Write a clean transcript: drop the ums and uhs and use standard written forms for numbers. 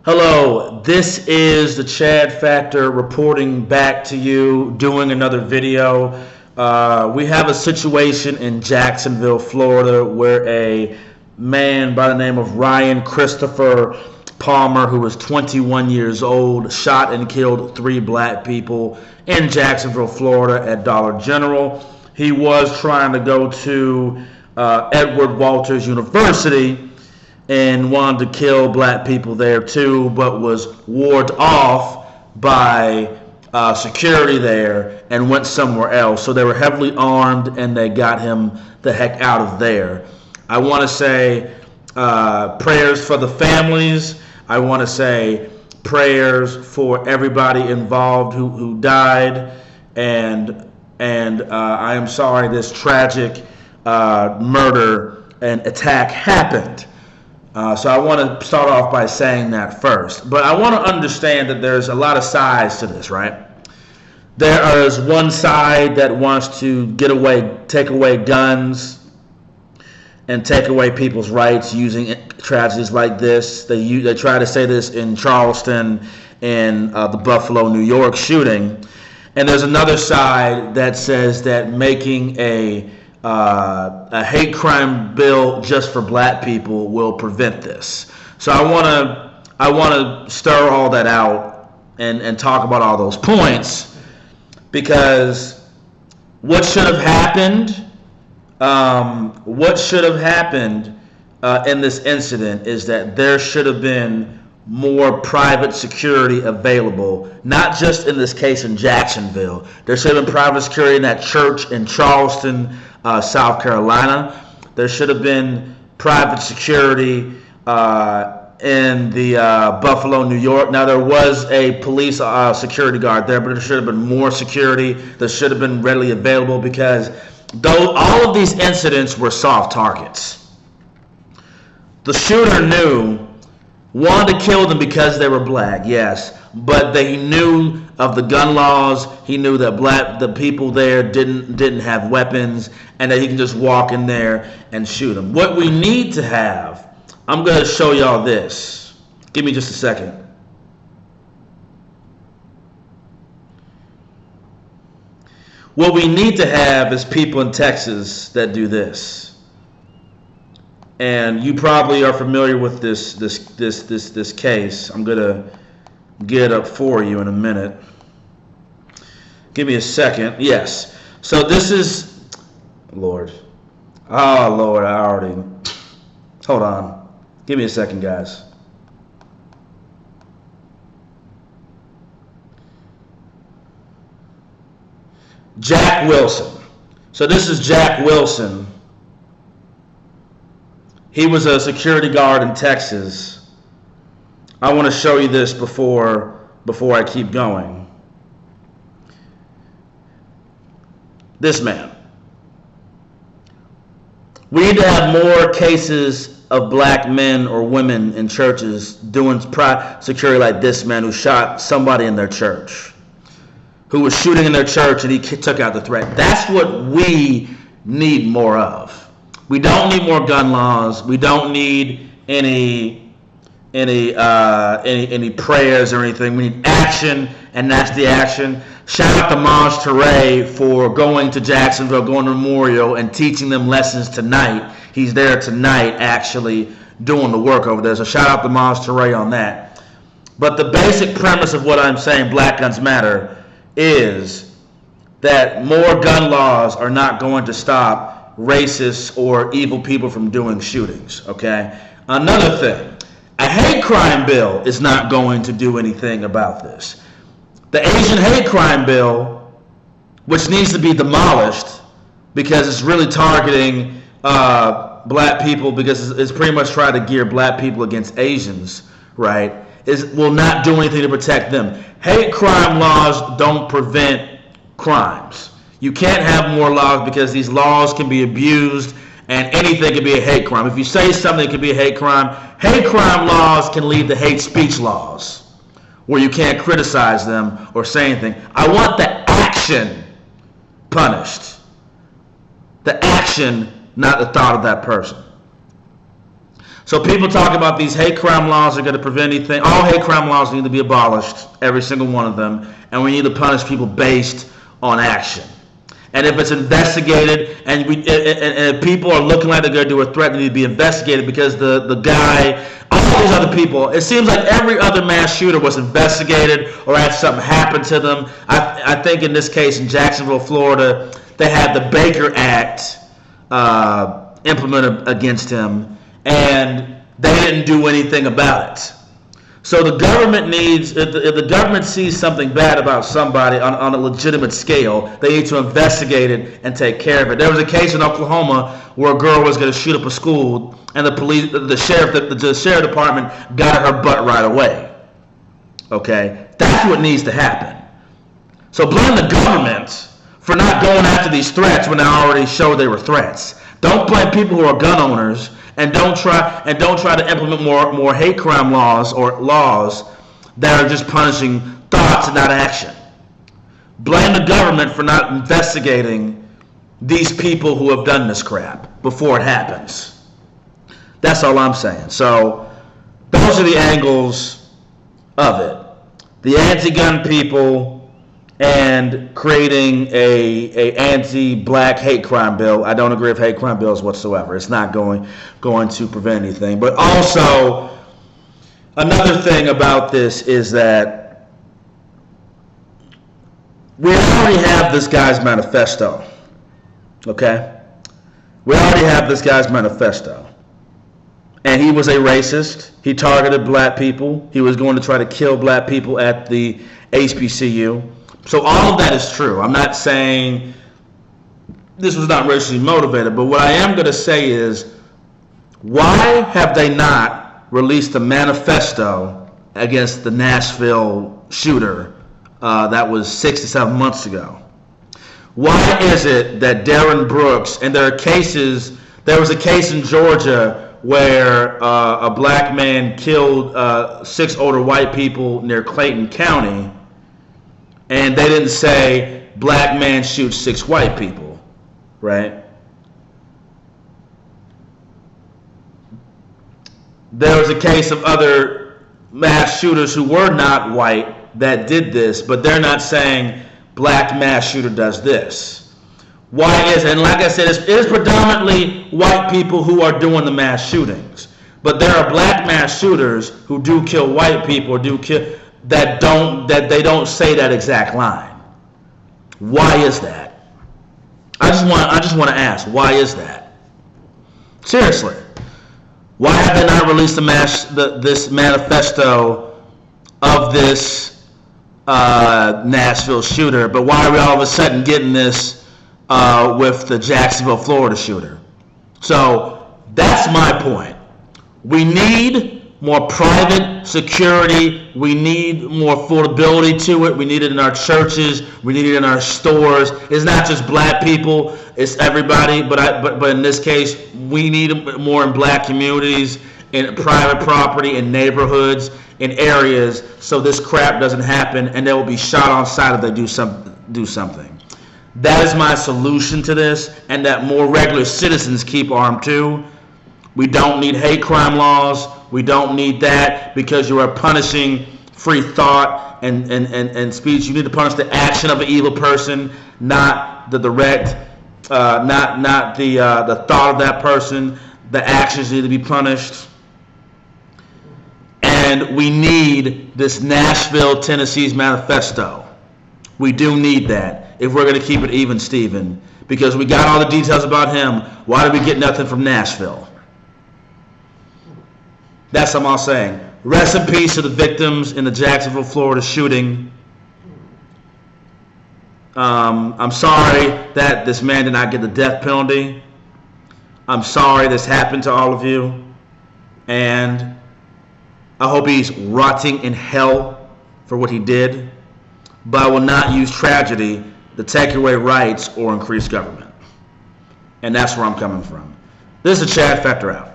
Hello, this is the Chad Factor reporting back to you, doing another video. We have a situation in Jacksonville, Florida, where a man by the name of Ryan Christopher Palmer, who was 21 years old, shot and killed 3 black people in Jacksonville, Florida at Dollar General. He was trying to go to Edward Walters University and wanted to kill black people there too, but was warded off by security there and went somewhere else. So they were heavily armed and they got him the heck out of there. I want to say prayers for the families. I want to say prayers for everybody involved who died, and I am sorry this tragic murder and attack happened. So I want to start off by saying that first. But I want to understand that there's a lot of sides to this, right? There is one side that wants to take away guns and take away people's rights using tragedies like this. They try to say this in Charleston and the Buffalo, New York shooting. And there's another side that says that making a hate crime bill just for black people will prevent this. So I want to stir all that out and talk about all those points, because what should have happened in this incident is that there should have been more private security available, not just in this case in Jacksonville. There should have been private security in that church in Charleston, South Carolina. There should have been private security in the Buffalo, New York. Now, there was a police security guard there, but there should have been more security. There should have been readily available, because though all of these incidents were soft targets, the shooter wanted to kill them because they were black, yes, but he knew of the gun laws. He knew that the people there didn't have weapons, and that he can just walk in there and shoot them. What we need to have, I'm going to show y'all this. Give me just a second. What we need to have is people in Texas that do this. And you probably are familiar with this case. I'm gonna get it up for you in a minute. Give me a second. Yes. So this is, Lord. Oh Lord, I already. Hold on. Give me a second, guys. Jack Wilson. So this is Jack Wilson. He was a security guard in Texas. I want to show you this before I keep going. This man. We need to have more cases of black men or women in churches doing security like this man who shot somebody in their church, who was shooting in their church, and he took out the threat. That's what we need more of. We don't need more gun laws. We don't need any prayers or anything. We need action, and that's the action. Shout out to Maj Toure for going to Jacksonville, going to Memorial, and teaching them lessons tonight. He's there tonight actually doing the work over there. So shout out to Maj Toure on that. But the basic premise of what I'm saying, Black Guns Matter, is that more gun laws are not going to stop racist or evil people from doing shootings, okay? Another thing, a hate crime bill is not going to do anything about this. The Asian hate crime bill, which needs to be demolished because it's really targeting black people, because it's pretty much trying to gear black people against Asians, right, will not do anything to protect them. Hate crime laws don't prevent crimes. You can't have more laws, because these laws can be abused, and anything can be a hate crime. If you say something, it can be a hate crime. Hate crime laws can lead to hate speech laws, where you can't criticize them or say anything. I want the action punished. The action, not the thought of that person. So people talk about these hate crime laws are going to prevent anything. All hate crime laws need to be abolished, every single one of them, and we need to punish people based on action. And if it's investigated, and if people are looking like they're going to do a threat, they need to be investigated, because the guy, all these other people, it seems like every other mass shooter was investigated or had something happen to them. I think in this case in Jacksonville, Florida, they had the Baker Act implemented against him, and they didn't do anything about it. So the government needs, if the government sees something bad about somebody on a legitimate scale, they need to investigate it and take care of it. There was a case in Oklahoma where a girl was going to shoot up a school, and the sheriff department got her butt right away. Okay, that's what needs to happen. So blame the government for not going after these threats when they already showed they were threats. Don't blame people who are gun owners. And don't try to implement more hate crime laws or laws that are just punishing thoughts and not action. Blame the government for not investigating these people who have done this crap before it happens. That's all I'm saying. So those are the angles of it. The anti-gun people and creating a anti-black hate crime bill. I don't agree with hate crime bills whatsoever. It's not going to prevent anything. But also, another thing about this is that we already have this guy's manifesto. Okay? We already have this guy's manifesto. And he was a racist. He targeted black people. He was going to try to kill black people at the HBCU. So all of that is true. I'm not saying this was not racially motivated, but what I am going to say is, why have they not released a manifesto against the Nashville shooter that was 6 to 7 months ago? Why is it that Darren Brooks, and there was a case in Georgia where a black man killed 6 older white people near Clayton County, and they didn't say black man shoots 6 white people, right? There was a case of other mass shooters who were not white that did this, but they're not saying black mass shooter does this. Why is it? And like I said, it is predominantly white people who are doing the mass shootings, but there are black mass shooters who do kill white people, or do kill that they don't say that exact line. Why is that? I just want to ask, why is that? Seriously. Why have they not released this manifesto of this Nashville shooter, but why are we all of a sudden getting this with the Jacksonville, Florida shooter? So that's my point. We need more private security. We need more affordability to it. We need it in our churches. We need it in our stores. It's not just black people. It's everybody. But in this case, we need it more in black communities, in private property, in neighborhoods, in areas, so this crap doesn't happen and they will be shot on sight if they do something. That is my solution to this, and that more regular citizens keep armed too. We don't need hate crime laws. We don't need that, because you are punishing free thought and speech. You need to punish the action of an evil person, not the direct, not the thought of that person. The actions need to be punished. And we need this Nashville, Tennessee's manifesto. We do need that if we're going to keep it even, Steven, because we got all the details about him. Why did we get nothing from Nashville? That's what I'm all saying. Rest in peace to the victims in the Jacksonville, Florida shooting. I'm sorry that this man did not get the death penalty. I'm sorry this happened to all of you. And I hope he's rotting in hell for what he did. But I will not use tragedy to take away rights or increase government. And that's where I'm coming from. This is Chad Factor out.